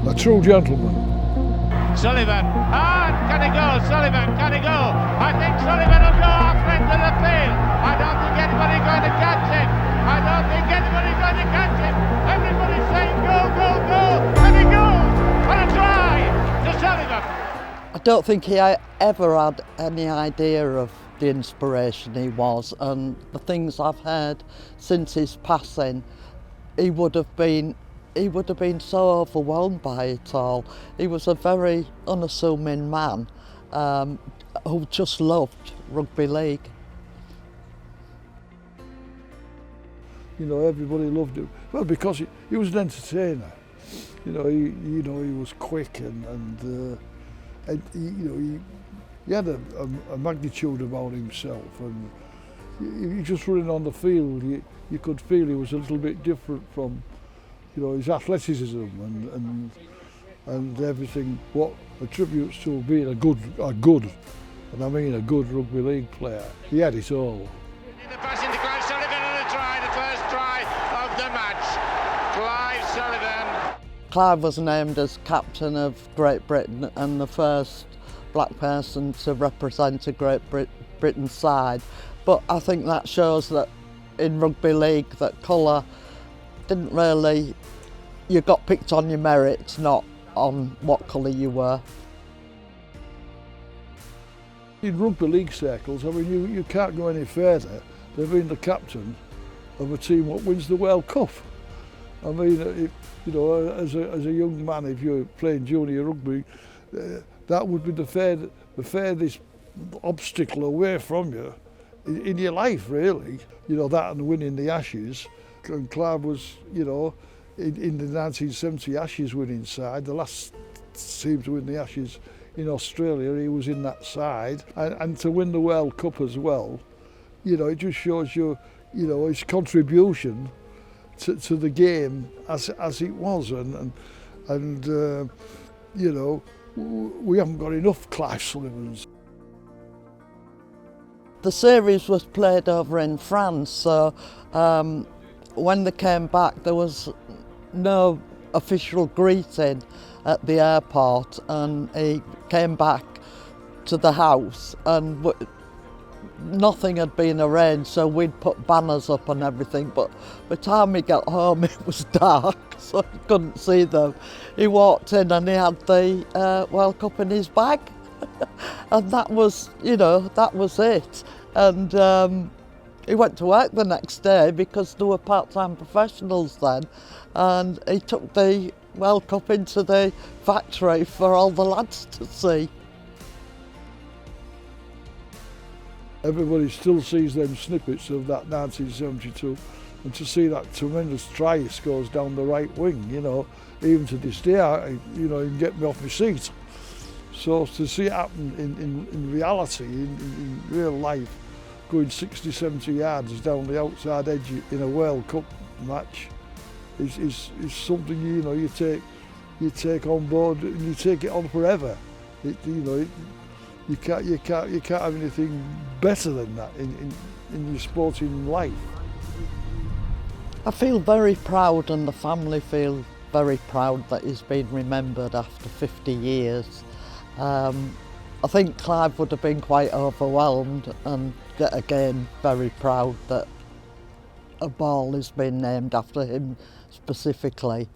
A true gentleman. Sullivan, can he go? Sullivan, can he go? I think Sullivan will go off into the field. I don't think anybody's going to catch him. I don't think anybody's going to catch him. Everybody's saying go, go, go, and he goes for a try to Sullivan. I don't think he ever had any idea of the inspiration he was, and the things I've heard since his passing, he would have been so overwhelmed by it all. He was a very unassuming man who just loved rugby league. You know, everybody loved him. Well, because he was an entertainer. You know, he was quick and he had a magnitude about himself, and he just running on the field, you could feel he was a little bit different from, you know, his athleticism and everything what attributes to being a good, and I mean a good rugby league player. He had it all. In the pass into Clive Sullivan and a try, the first try of the match. Clive Sullivan. Clive was named as captain of Great Britain and the first black person to represent a Great Britain side. But I think that shows that in rugby league that colour didn't really, you got picked on your merits, not on what colour you were. In rugby league circles, I mean, you can't go any further than being the captain of a team that wins the World Cup. I mean, you know, as a young man, if you're playing junior rugby, that would be the furthest obstacle away from you in your life, really. You know, that and winning the Ashes. And Clive was, you know, in the 1970 Ashes winning side, the last team to win the Ashes in Australia, he was in that side. And to win the World Cup as well, you know, it just shows you, you know, his contribution to the game as it was. And you know, we haven't got enough Clive Sullivans. The series was played over in France, so when they came back there was no official greeting at the airport, and he came back to the house and nothing had been arranged, so we'd put banners up and everything, but by the time he got home it was dark, so he couldn't see them. He walked in and he had the World Cup in his bag and that was, you know, that was it. And he went to work the next day because there were part-time professionals then, and he took the World Cup into the factory for all the lads to see. Everybody still sees them snippets of that 1972, and to see that tremendous try he scores down the right wing, you know, even to this day, you know, he can get me off my seat. So to see it happen in reality, in real life, going 60, 70 yards down the outside edge in a World Cup match is something, you know, you take on board and you take it on forever. You know, you can't have anything better than that in your sporting life. I feel very proud, and the family feel very proud that he's been remembered after 50 years. I think Clive would have been quite overwhelmed, and again very proud that a ball has been named after him specifically.